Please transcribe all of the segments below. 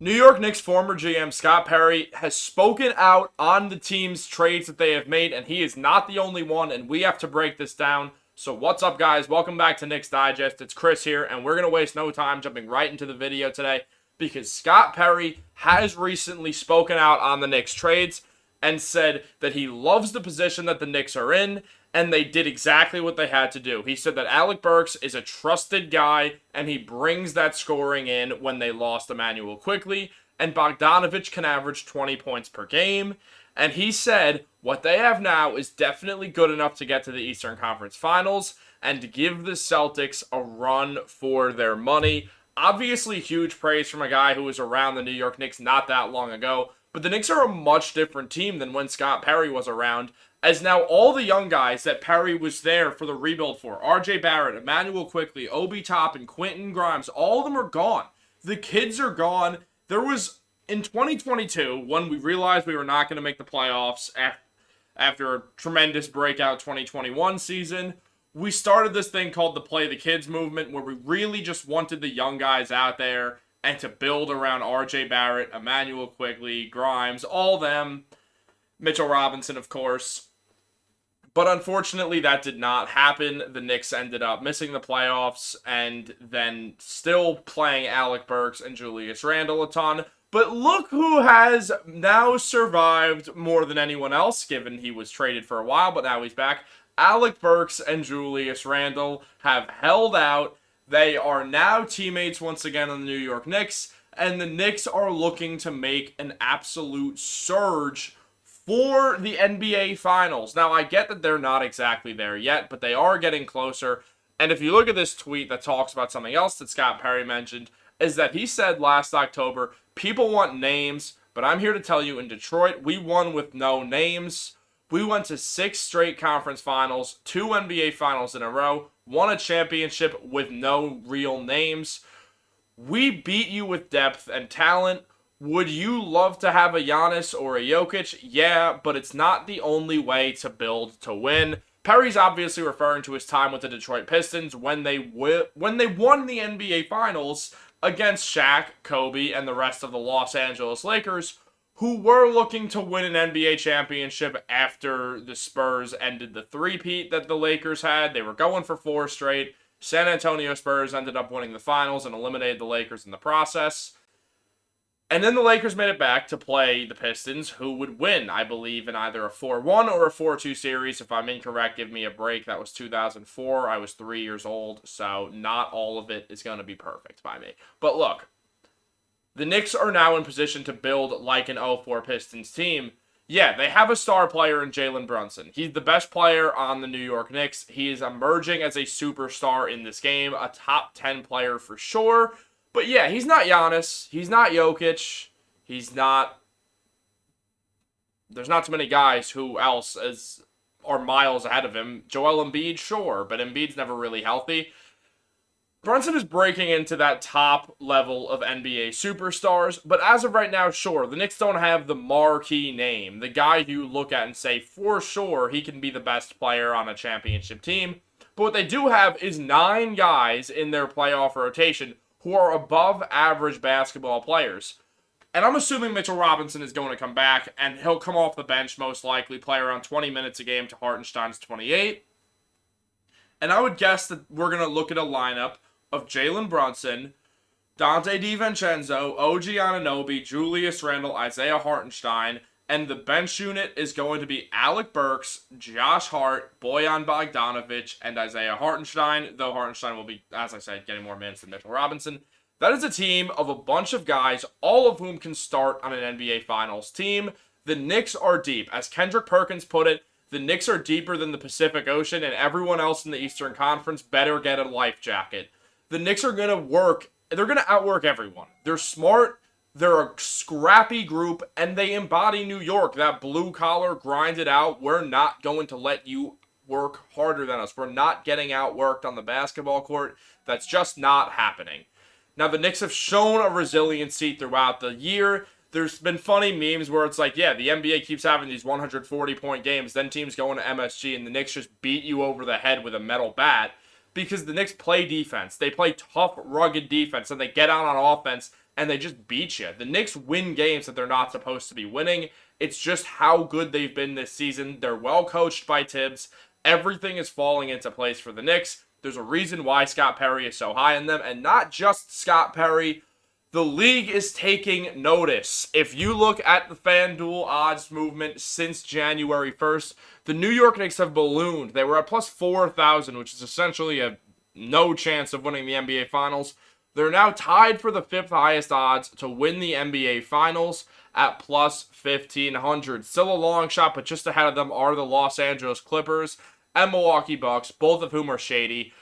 New York Knicks former GM Scott Perry has spoken out on the team's trades that they have made, and he is not the only one, and we have to break this down. So what's up, guys? Welcome back to Knicks Digest. It's Chris here, and we're going to waste no time jumping right into the video today because Scott Perry has recently spoken out on the Knicks trades and said that he loves the position that the Knicks are in, and they did exactly what they had to do. He said that Alec Burks is a trusted guy, and he brings that scoring in when they lost Emmanuel quickly, and Bogdanovich can average 20 points per game. And he said what they have now is definitely good enough to get to the Eastern Conference Finals and to give the Celtics a run for their money. Obviously, huge praise from a guy who was around the New York Knicks not that long ago, but the Knicks are a much different team than when Scott Perry was around, as now all the young guys that Perry was there for the rebuild for, RJ Barrett, Emmanuel Quickly, Obi Toppin, Quentin Grimes, all of them are gone. The kids are gone. There was, in 2022, when we realized we were not going to make the playoffs after a tremendous breakout 2021 season, we started this thing called the Play the Kids movement, where we really just wanted the young guys out there and to build around RJ Barrett, Emmanuel Quickly, Grimes, all them, Mitchell Robinson, of course. But unfortunately, that did not happen. The Knicks ended up missing the playoffs and then still playing Alec Burks and Julius Randle a ton. But look who has now survived more than anyone else, given he was traded for a while, but now he's back. Alec Burks and Julius Randle have held out. They are now teammates once again on the New York Knicks, and the Knicks are looking to make an absolute surge for the NBA Finals. Now, I get that they're not exactly there yet, but they are getting closer. And if you look at this tweet that talks about something else that Scott Perry mentioned, is that he said last October, people want names, but I'm here to tell you in Detroit, we won with no names. We went to 6 straight conference finals, 2 NBA Finals in a row, won a championship with no real names. We beat you with depth and talent. Would you love to have a Giannis or a Jokic? Yeah, but it's not the only way to build to win. Perry's obviously referring to his time with the Detroit Pistons when they won the NBA Finals against Shaq, Kobe, and the rest of the Los Angeles Lakers, who were looking to win an NBA championship after the Spurs ended the three-peat that the Lakers had. They were going for 4 straight. San Antonio Spurs ended up winning the finals and eliminated the Lakers in the process. And then the Lakers made it back to play the Pistons, who would win, I believe, in either a 4-1 or a 4-2 series. If I'm incorrect, give me a break. That was 2004. I was 3 years old, so not all of it is going to be perfect by me. But look, the Knicks are now in position to build like an 04 Pistons team. Yeah, they have a star player in Jalen Brunson. He's the best player on the New York Knicks. He is emerging as a superstar in this game, a top 10 player for sure. But yeah, he's not Giannis. He's not Jokic. He's not... There's not too many guys who else are miles ahead of him. Joel Embiid, sure, but Embiid's never really healthy. Brunson is breaking into that top level of NBA superstars, but as of right now, sure, the Knicks don't have the marquee name, the guy you look at and say, for sure, he can be the best player on a championship team. But what they do have is 9 guys in their playoff rotation who are above average basketball players. And I'm assuming Mitchell Robinson is going to come back, and he'll come off the bench most likely, play around 20 minutes a game to Hartenstein's 28. And I would guess that we're going to look at a lineup of Jalen Brunson, Dante DiVincenzo, OG Anunoby, Julius Randle, Isaiah Hartenstein, and the bench unit is going to be Alec Burks, Josh Hart, Bojan Bogdanovic, and Isaiah Hartenstein, though Hartenstein will be, as I said, getting more minutes than Mitchell Robinson. That is a team of a bunch of guys, all of whom can start on an NBA Finals team. The Knicks are deep. As Kendrick Perkins put it, the Knicks are deeper than the Pacific Ocean, and everyone else in the Eastern Conference better get a life jacket. The Knicks are going to work. They're going to outwork everyone. They're smart. They're a scrappy group, and they embody New York. That blue-collar, grind it out. We're not going to let you work harder than us. We're not getting outworked on the basketball court. That's just not happening. Now, the Knicks have shown a resiliency throughout the year. There's been funny memes where it's like, yeah, the NBA keeps having these 140-point games, then teams go into MSG, and the Knicks just beat you over the head with a metal bat. Because the Knicks play defense. They play tough, rugged defense, and they get out on offense, and they just beat you. The Knicks win games that they're not supposed to be winning. It's just how good they've been this season. They're well coached by Tibbs. Everything is falling into place for the Knicks. There's a reason why Scott Perry is so high in them, and not just Scott Perry. The league is taking notice. If you look at the FanDuel odds movement since January 1st, the New York Knicks have ballooned. They were at plus 4,000, which is essentially a no chance of winning the NBA Finals. They're now tied for the 5th highest odds to win the NBA Finals at plus 1,500. Still a long shot, but just ahead of them are the Los Angeles Clippers and Milwaukee Bucks, both of whom are shady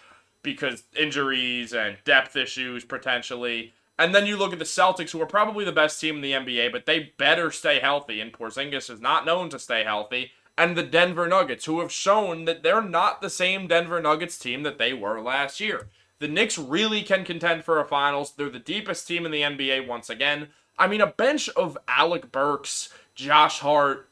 because injuries and depth issues potentially. And then you look at the Celtics, who are probably the best team in the NBA, but they better stay healthy, and Porzingis is not known to stay healthy. And the Denver Nuggets, who have shown that they're not the same Denver Nuggets team that they were last year. The Knicks really can contend for a finals. They're the deepest team in the NBA once again. I mean, a bench of Alec Burks, Josh Hart,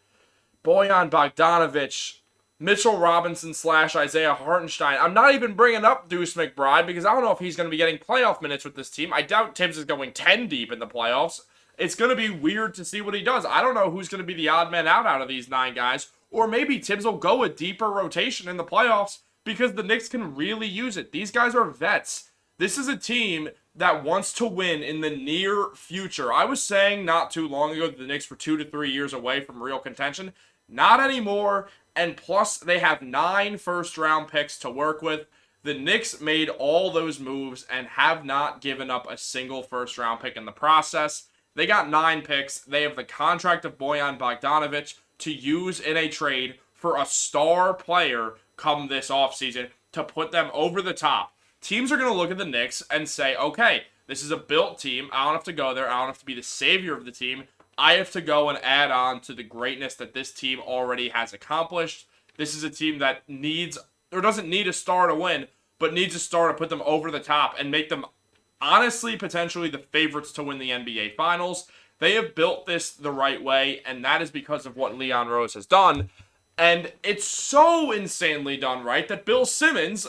Bojan Bogdanovic, Mitchell Robinson / Isaiah Hartenstein. I'm not even bringing up Deuce McBride because I don't know if he's going to be getting playoff minutes with this team. I doubt Tibbs is going 10 deep in the playoffs. It's going to be weird to see what he does. I don't know who's going to be the odd man out of these 9 guys. Or maybe Tibbs will go a deeper rotation in the playoffs because the Knicks can really use it. These guys are vets. This is a team that wants to win in the near future. I was saying not too long ago that the Knicks were 2 to 3 years away from real contention. Not anymore. And plus, they have 9 first-round picks to work with. The Knicks made all those moves and have not given up a single first-round pick in the process. They got 9 picks. They have the contract of Bojan Bogdanovic to use in a trade for a star player come this offseason to put them over the top. Teams are going to look at the Knicks and say, okay, this is a built team. I don't have to go there. I don't have to be the savior of the team. I have to go and add on to the greatness that this team already has accomplished. This is a team that needs, or doesn't need a star to win, but needs a star to put them over the top and make them, honestly, potentially the favorites to win the NBA Finals. They have built this the right way, and that is because of what Leon Rose has done. And it's so insanely done right that Bill Simmons,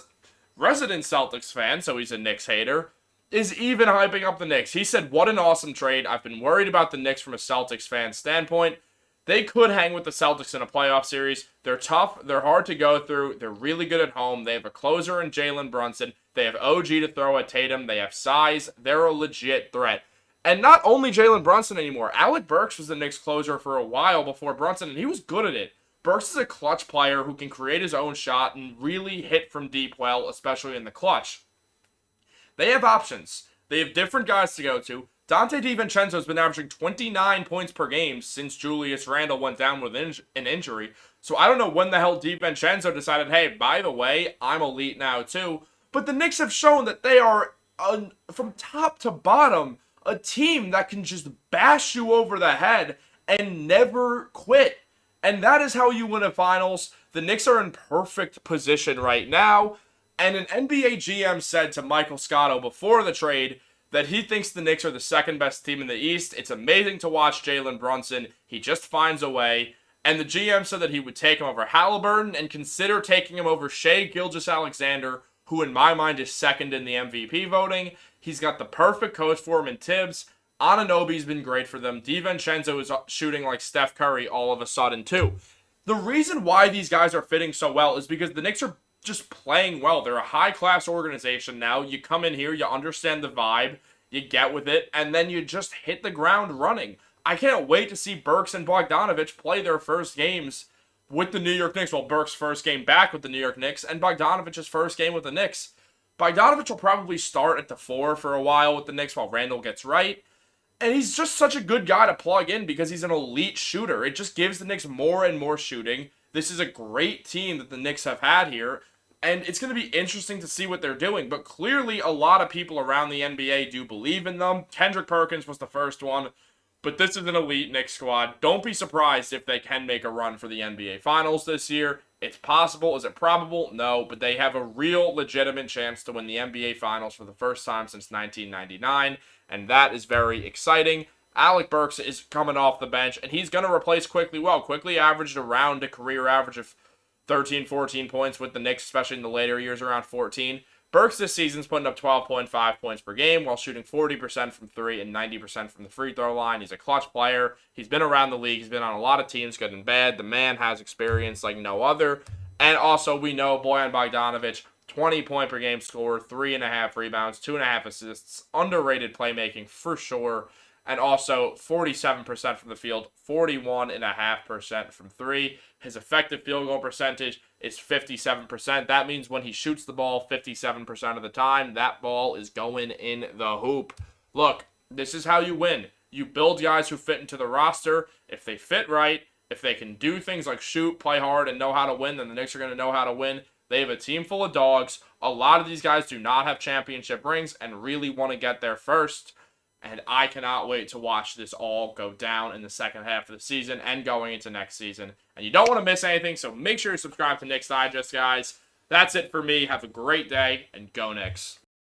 resident Celtics fan, so he's a Knicks hater, is even hyping up the Knicks. He said, what an awesome trade. I've been worried about the Knicks from a Celtics fan standpoint. They could hang with the Celtics in a playoff series. They're tough. They're hard to go through. They're really good at home. They have a closer in Jalen Brunson. They have OG to throw at Tatum. They have size. They're a legit threat. And not only Jalen Brunson anymore. Alec Burks was the Knicks closer for a while before Brunson, and he was good at it. Burks is a clutch player who can create his own shot and really hit from deep well, especially in the clutch. They have options. They have different guys to go to. Dante DiVincenzo has been averaging 29 points per game since Julius Randle went down with an injury. So I don't know when the hell DiVincenzo decided, hey, by the way, I'm elite now too. But the Knicks have shown that they are, from top to bottom, a team that can just bash you over the head and never quit. And that is how you win a finals. The Knicks are in perfect position right now. And an NBA GM said to Michael Scotto before the trade that he thinks the Knicks are the second best team in the East. It's amazing to watch Jalen Brunson. He just finds a way. And the GM said that he would take him over Halliburton and consider taking him over Shai Gilgeous-Alexander, who in my mind is second in the MVP voting. He's got the perfect coach for him in Tibbs. Anunoby's been great for them. DiVincenzo is shooting like Steph Curry all of a sudden too. The reason why these guys are fitting so well is because the Knicks are just playing well. They're a high-class organization now. You come in here, you understand the vibe, you get with it, and then you just hit the ground running. I can't wait to see Burks and Bogdanovic play their first games with the New York Knicks. Well, Burks' first game back with the New York Knicks, and Bogdanovic's first game with the Knicks. Bogdanovic will probably start at the 4 for a while with the Knicks while Randle gets right. And he's just such a good guy to plug in because he's an elite shooter. It just gives the Knicks more and more shooting. This is a great team that the Knicks have had here. And it's going to be interesting to see what they're doing. But clearly, a lot of people around the NBA do believe in them. Kendrick Perkins was the first one. But this is an elite Knicks squad. Don't be surprised if they can make a run for the NBA Finals this year. It's possible. Is it probable? No. But they have a real legitimate chance to win the NBA Finals for the first time since 1999. And that is very exciting. Alec Burks is coming off the bench. And he's going to replace Quickly well. Quickly averaged around a career average of 13, 14 points with the Knicks, especially in the later years, around 14. Burks this season's putting up 12.5 points per game while shooting 40% from 3 and 90% from the free throw line. He's a clutch player. He's been around the league. He's been on a lot of teams, good and bad. The man has experience like no other. And also, we know Bojan Bogdanovic, 20-point per game scorer, 3.5 rebounds, 2.5 assists, underrated playmaking for sure. And also 47% from the field, 41.5% from 3. His effective field goal percentage is 57%. That means when he shoots the ball 57% of the time, that ball is going in the hoop. Look, this is how you win. You build guys who fit into the roster. If they fit right, if they can do things like shoot, play hard, and know how to win, then the Knicks are going to know how to win. They have a team full of dogs. A lot of these guys do not have championship rings and really want to get there first. And I cannot wait to watch this all go down in the second half of the season and going into next season. And you don't want to miss anything, so make sure you subscribe to Knicks Digest, guys. That's it for me. Have a great day, and go Knicks.